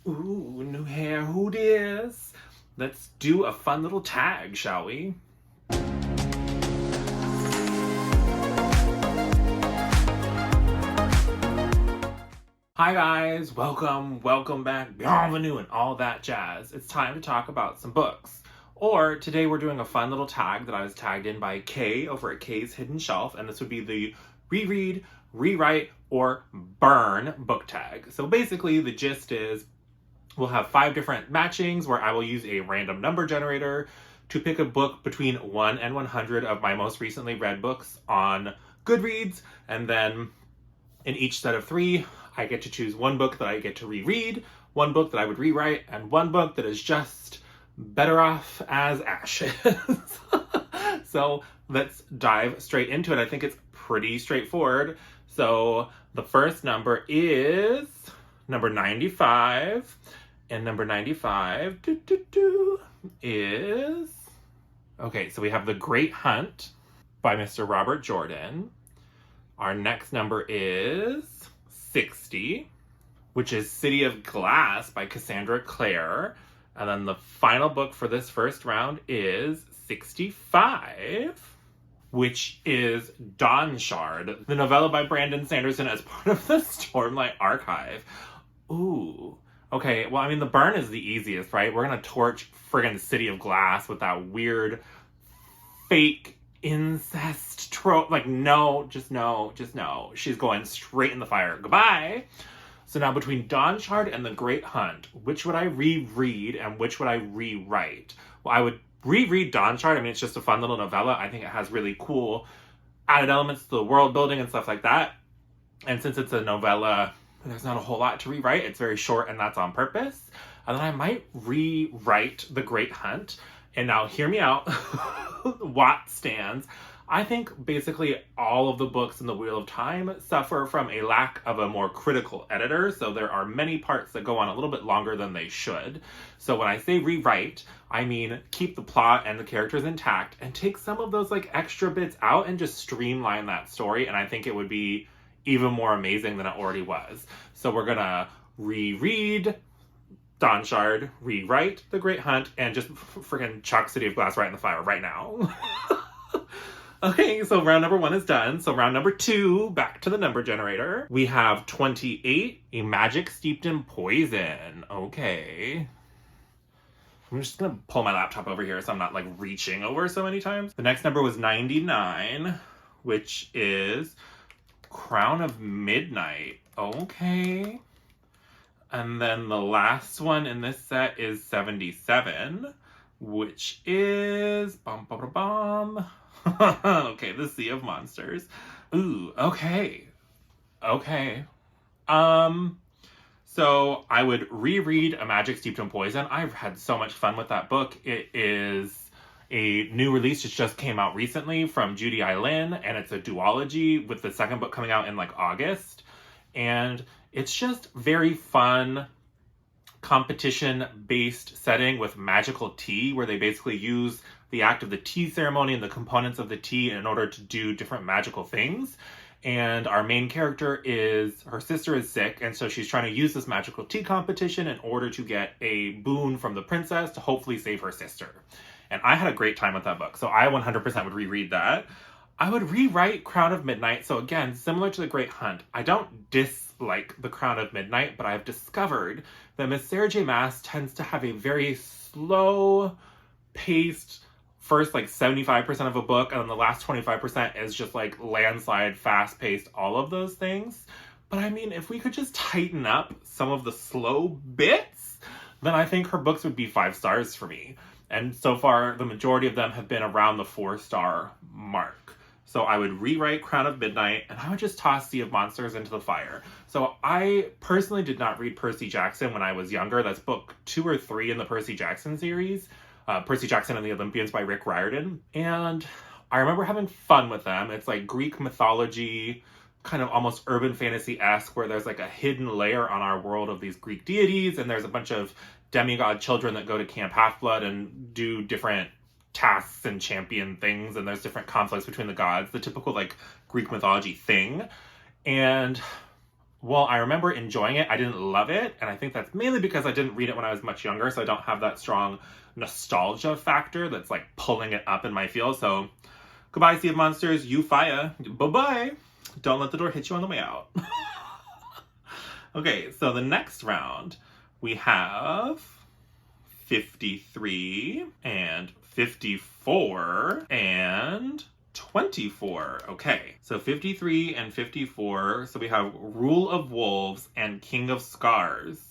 Ooh, new hair, who dis? Let's do a fun little tag, shall we? Hi guys, welcome back, bienvenue, and all that jazz. It's time to talk about some books. Or today we're doing a fun little tag that I was tagged in by Kay over at Kay's Hidden Shelf, and this would be the reread, rewrite, or burn book tag. So basically the gist is we'll have 5 different matchings where I will use a random number generator to pick a book between 1 and 100 of my most recently read books on Goodreads, and then in each set of 3, I get to choose one book that I get to reread, one book that I would rewrite, and one book that is just better off as ashes. So let's dive straight into it. I think it's pretty straightforward. So the first number is number 95. And number 95 is... Okay, so we have The Great Hunt by Mr. Robert Jordan. Our next number is 60, which is City of Glass by Cassandra Clare. And then the final book for this first round is 65, which is Dawnshard, the novella by Brandon Sanderson as part of the Stormlight Archive. Ooh. Okay, well, I mean, the burn is the easiest, right? We're gonna torch friggin' City of Glass with that weird fake incest trope. Like, no. She's going straight in the fire. Goodbye. So now between Dawnshard and The Great Hunt, which would I reread and which would I rewrite? Well, I would reread Dawnshard. I mean, it's just a fun little novella. I think it has really cool added elements to the world building and stuff like that. And since it's a novella, there's not a whole lot to rewrite. It's very short, and that's on purpose. And then I might rewrite The Great Hunt. And now hear me out. Watt stands. I think basically all of the books in the Wheel of Time suffer from a lack of a more critical editor. So there are many parts that go on a little bit longer than they should. So when I say rewrite, I mean keep the plot and the characters intact and take some of those like extra bits out and just streamline that story. And I think it would be even more amazing than it already was. So we're gonna reread Dawnshard, rewrite The Great Hunt, and just freaking chuck City of Glass right in the fire right now. Okay, so round number 1 is done. So round number 2, back to the number generator. We have 28, A Magic Steeped in Poison. Okay. I'm just gonna pull my laptop over here so I'm not like reaching over so many times. The next number was 99, which is Crown of Midnight. Okay. And then the last one in this set is 77, which is... Okay, The Sea of Monsters. Ooh, okay. So I would reread A Magic Steeped in Poison. I've had so much fun with that book. It is a new release. It just came out recently from Judy and it's a duology with the second book coming out in like August. And it's just very fun competition-based setting with magical tea, where they basically use the act of the tea ceremony and the components of the tea in order to do different magical things. And our main character her sister is sick, and so she's trying to use this magical tea competition in order to get a boon from the princess to hopefully save her sister. And I had a great time with that book, so I 100% would reread that. I would rewrite Crown of Midnight. So again, similar to The Great Hunt, I don't dislike The Crown of Midnight, but I've discovered that Miss Sarah J. Maas tends to have a very slow-paced first like 75% of a book, and then the last 25% is just like landslide, fast-paced, all of those things. But I mean, if we could just tighten up some of the slow bits, then I think her books would be 5 stars for me. And so far, the majority of them have been around the 4-star mark. So I would rewrite Crown of Midnight, and I would just toss Sea of Monsters into the fire. So I personally did not read Percy Jackson when I was younger. That's book 2 or 3 in the Percy Jackson series. Percy Jackson and the Olympians by Riordan. And I remember having fun with them. It's like Greek mythology, kind of almost urban fantasy-esque, where there's like a hidden layer on our world of these Greek deities, and there's a bunch of demigod children that go to Camp Half-Blood and do different tasks and champion things, and there's different conflicts between the gods, the typical like Greek mythology thing. And while I remember enjoying it, I didn't love it. And I think that's mainly because I didn't read it when I was much younger. So I don't have that strong nostalgia factor that's like pulling it up in my feels. So goodbye, Sea of Monsters. You fire. Bye-bye. Don't let the door hit you on the way out. Okay, so the next round, we have 53 and 54 and 24. Okay, so 53 and 54. So we have Rule of Wolves and King of Scars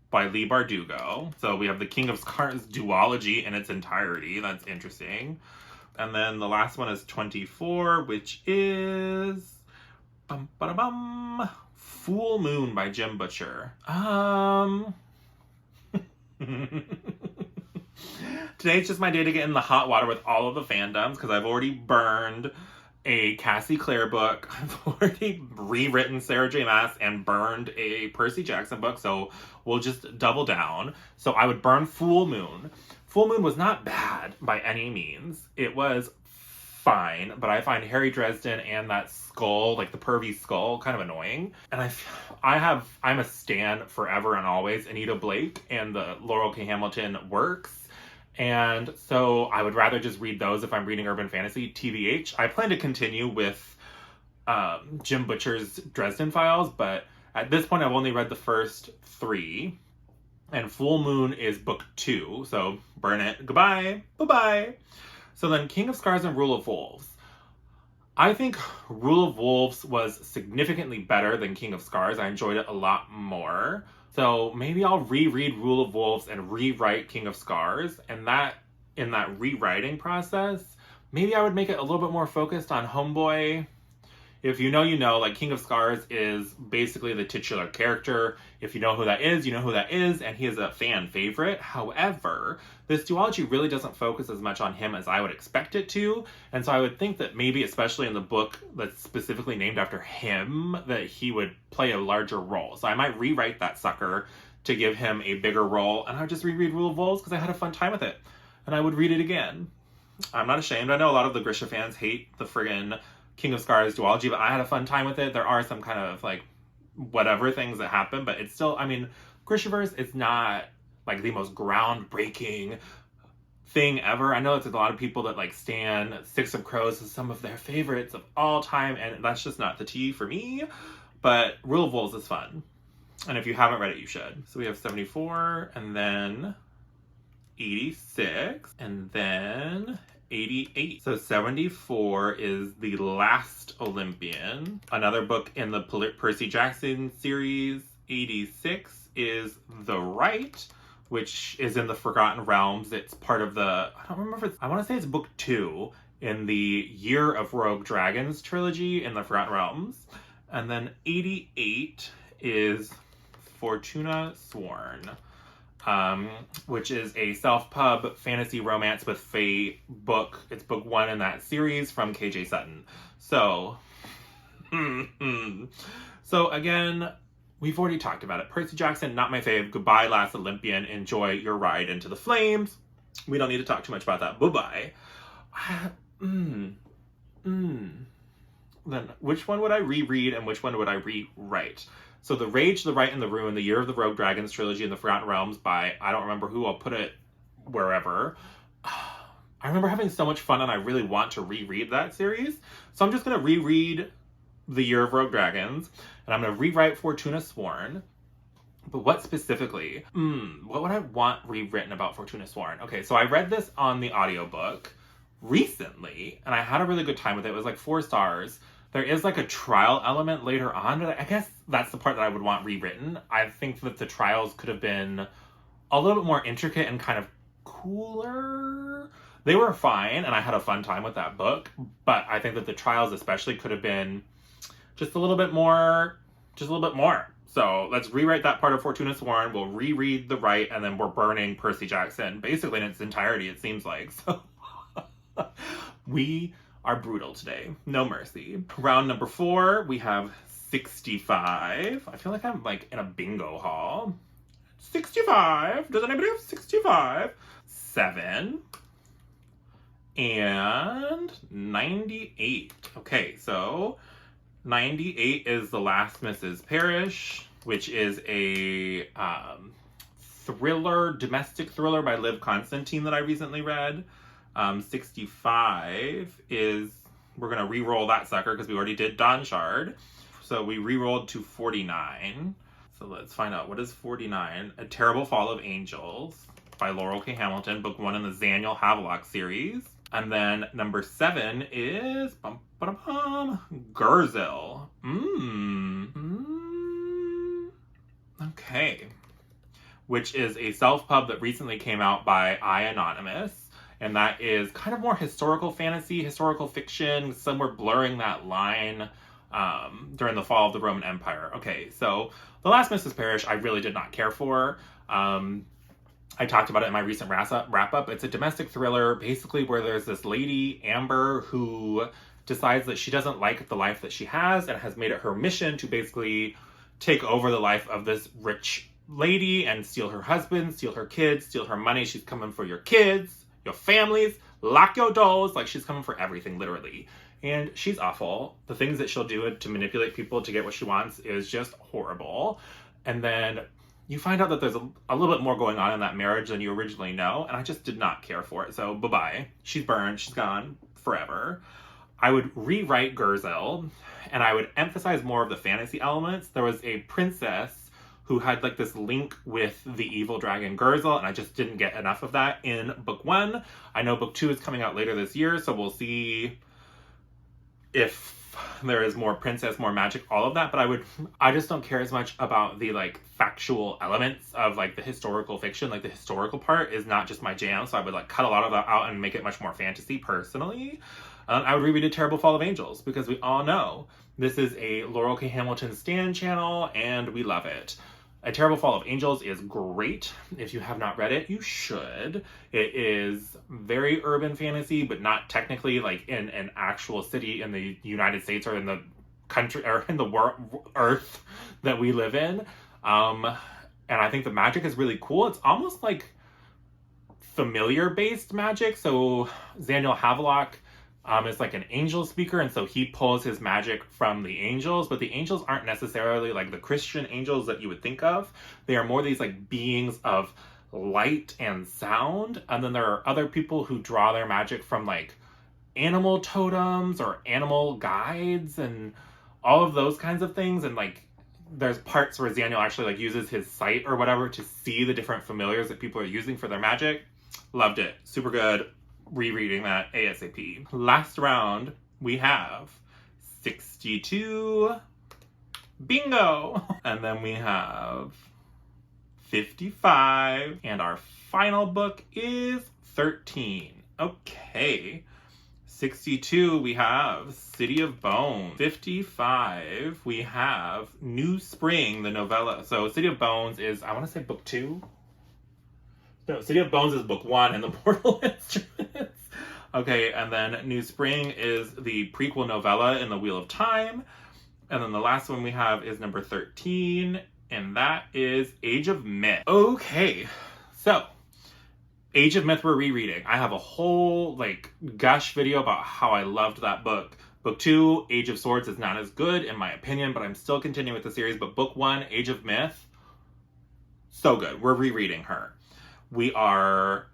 by Leigh Bardugo. So we have the King of Scars duology in its entirety. That's interesting. And then the last one is 24, which is Full Moon by Jim Butcher. Today's just my day to get in the hot water with all of the fandoms because I've already burned a Cassie Clare book. I've already rewritten Sarah J. Maas and burned a Percy Jackson book, so we'll just double down. So I would burn Full Moon. Full Moon was not bad by any means. It was fine, but I find Harry Dresden and that skull, like the pervy skull, kind of annoying. And I'm a stan forever and always Anita Blake and the Laurell K. Hamilton works. And so I would rather just read those if I'm reading urban fantasy. TBH, I plan to continue with Jim Butcher's Dresden Files, but at this point I've only read the first 3. And Full Moon is book 2, so burn it. Goodbye. Bye-bye. So then King of Scars and Rule of Wolves. I think Rule of Wolves was significantly better than King of Scars. I enjoyed it a lot more. So maybe I'll reread Rule of Wolves and rewrite King of Scars. And that, in that rewriting process, maybe I would make it a little bit more focused on Homeboy. If you know, you know, like King of Scars is basically the titular character. If you know who that is, you know who that is, and he is a fan favorite. However, this duology really doesn't focus as much on him as I would expect it to. And so I would think that maybe, especially in the book that's specifically named after him, that he would play a larger role. So I might rewrite that sucker to give him a bigger role, and I would just reread Rule of Wolves because I had a fun time with it. And I would read it again. I'm not ashamed. I know a lot of the Grisha fans hate the friggin' King of Scars duology, but I had a fun time with it. There are some kind of like whatever things that happen, but it's still, I mean, Grishaverse is not like the most groundbreaking thing ever. I know it's a lot of people that like stan Six of Crows as some of their favorites of all time, and that's just not the tea for me. But Rule of Wolves is fun, and if you haven't read it, you should. So we have 74, and then 86, and then 88. So 74 is The Last Olympian, another book in the Percy Jackson series. 86 is The Rite, which is in the Forgotten Realms. It's part of the, I don't remember if it's, I want to say it's book 2 in the Year of Rogue Dragons trilogy in the Forgotten Realms. And then 88 is Fortuna Sworn, which is a self-pub fantasy romance with fae book. It's book 1 in that series from KJ Sutton. So, so again, we've already talked about it. Percy Jackson, not my fave. Goodbye, Last Olympian. Enjoy your ride into the flames. We don't need to talk too much about that. Bye-bye. Then which one would I reread and which one would I rewrite? So The Rage, The Rite, and the Ruin, the Year of the Rogue Dragons trilogy in the Forgotten Realms by, I don't remember who, I'll put it wherever. I remember having so much fun and I really want to reread that series. So I'm just going to reread The Year of Rogue Dragons and I'm going to rewrite Fortuna Sworn. But what specifically? What would I want rewritten about Fortuna Sworn? Okay, so I read this on the audiobook recently and I had a really good time with it. It was like 4 stars. There is like a trial element later on, but I guess that's the part that I would want rewritten. I think that the trials could have been a little bit more intricate and kind of cooler. They were fine, and I had a fun time with that book, but I think that the trials especially could have been just a little bit more. So let's rewrite that part of Fortuna Sworn. We'll reread The Rite, and then we're burning Percy Jackson, basically in its entirety, it seems like. So we are brutal today. No mercy. Round number 4, we have 65. I feel like I'm like in a bingo hall. 65. Does anybody have 65? 7. And 98. Okay, so 98 is The Last Mrs. Parrish, which is a thriller, domestic thriller by Liv Constantine that I recently read. 65 is, we're going to re-roll that sucker because we already did Dawnshard. So we re-rolled to 49. So let's find out, what is 49? A Terrible Fall of Angels by Laurell K. Hamilton, book 1 in the Daniel Havelock series. And then number 7 is Gurzil. Okay. Which is a self-pub that recently came out by I Anonymous. And that is kind of more historical fantasy, historical fiction, somewhere blurring that line during the fall of the Roman Empire. Okay, so The Last Mrs. Parrish, I really did not care for. I talked about it in my recent wrap-up. It's a domestic thriller, basically, where there's this lady, Amber, who decides that she doesn't like the life that she has and has made it her mission to basically take over the life of this rich lady and steal her husband, steal her kids, steal her money. She's coming for your kids, your families, lock your doors. Like, she's coming for everything, literally. And she's awful. The things that she'll do to manipulate people to get what she wants is just horrible. And then you find out that there's a little bit more going on in that marriage than you originally know, and I just did not care for it. So bye-bye. She's burned. She's gone forever. I would rewrite Gurzil, and I would emphasize more of the fantasy elements. There was a princess who had like this link with the evil dragon Gurzil, and I just didn't get enough of that in book 1. I know book 2 is coming out later this year, so we'll see if there is more princess, more magic, all of that, but I just don't care as much about the like factual elements of like the historical fiction. Like the historical part is not just my jam, so I would like cut a lot of that out and make it much more fantasy personally. I would reread A Terrible Fall of Angels because we all know this is a Laurell K. Hamilton stan channel and we love it. A Terrible Fall of Angels is great. If you have not read it, you should. It is very urban fantasy, but not technically like in an actual city in the United States or in the country or in the earth that we live in. And I think the magic is really cool. It's almost like familiar-based magic. So Daniel Havelock is like an angel speaker, and so he pulls his magic from the angels, but the angels aren't necessarily like the Christian angels that you would think of. They are more these like beings of light and sound, and then there are other people who draw their magic from like animal totems or animal guides and all of those kinds of things. And like there's parts where Daniel actually like uses his sight or whatever to see the different familiars that people are using for their magic. Loved it. Super good. Rereading that ASAP. Last round, we have 62. Bingo! And then we have 55. And our final book is 13. Okay. 62, we have City of Bones. 55, we have New Spring, the novella. So City of Bones is, I want to say book 2. No, City of Bones is book 1 in the Portal Instruments. Okay, and then New Spring is the prequel novella in the Wheel of Time. And then the last one we have is number 13, and that is Age of Myth. Okay, so Age of Myth we're rereading. I have a whole like gush video about how I loved that book. Book 2, Age of Swords, is not as good in my opinion, but I'm still continuing with the series. But book 1, Age of Myth, so good. We're rereading her. We are,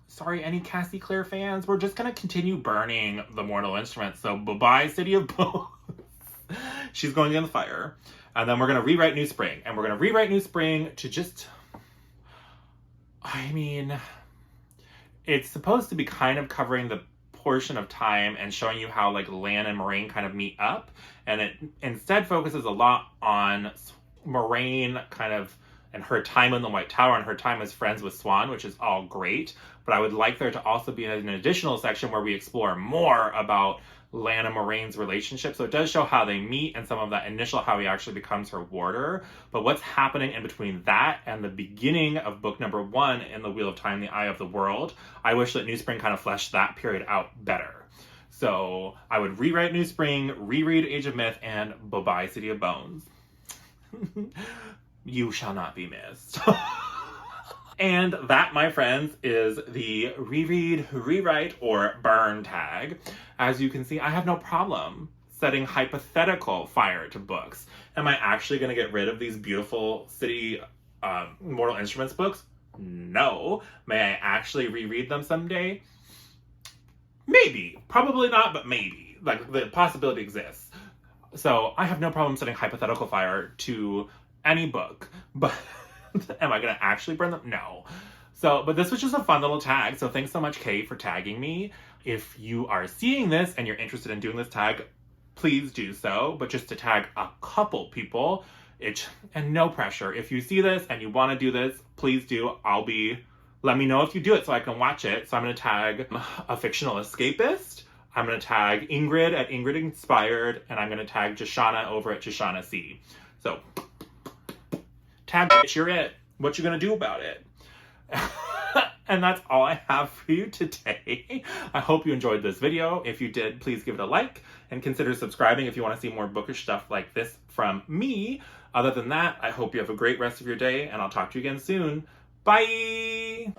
sorry, any Cassie Clare fans, we're just going to continue burning the Mortal Instruments. So bye-bye, City of Bones. She's going in the fire. And then we're going to rewrite New Spring. And we're going to rewrite New Spring to just, I mean, it's supposed to be kind of covering the portion of time and showing you how like Lan and Moraine kind of meet up. And it instead focuses a lot on Moraine kind of and her time in the White Tower and her time as friends with Swan, which is all great. But I would like there to also be an additional section where we explore more about Lan and Moraine's relationship. So it does show how they meet and some of that initial how he actually becomes her warder. But what's happening in between that and the beginning of book number 1 in the Wheel of Time, The Eye of the World, I wish that New Spring kind of fleshed that period out better. So I would rewrite New Spring, reread Age of Myth, and bye-bye City of Bones. You shall not be missed. And that, my friends, is the reread, rewrite, or burn tag. As you can see, I have no problem setting hypothetical fire to books? Am I actually going to get rid of these beautiful City Mortal Instruments books? No. May I actually reread them someday? Maybe. Probably not, but maybe. Like, the possibility exists. So I have no problem setting hypothetical fire to any book, but am I going to actually burn them? No. So, but this was just a fun little tag. So thanks so much, Kate, for tagging me. If you are seeing this and you're interested in doing this tag, please do so. But just to tag a couple people, and no pressure. If you see this and you want to do this, please do. Let me know if you do it so I can watch it. So I'm going to tag a fictional escapist. I'm going to tag Ingrid at Ingrid Inspired, and I'm going to tag Jashana over at Jashana C. So, tag it, you're it. What you going to do about it? And that's all I have for you today. I hope you enjoyed this video. If you did, please give it a like and consider subscribing if you want to see more bookish stuff like this from me. Other than that, I hope you have a great rest of your day, and I'll talk to you again soon. Bye!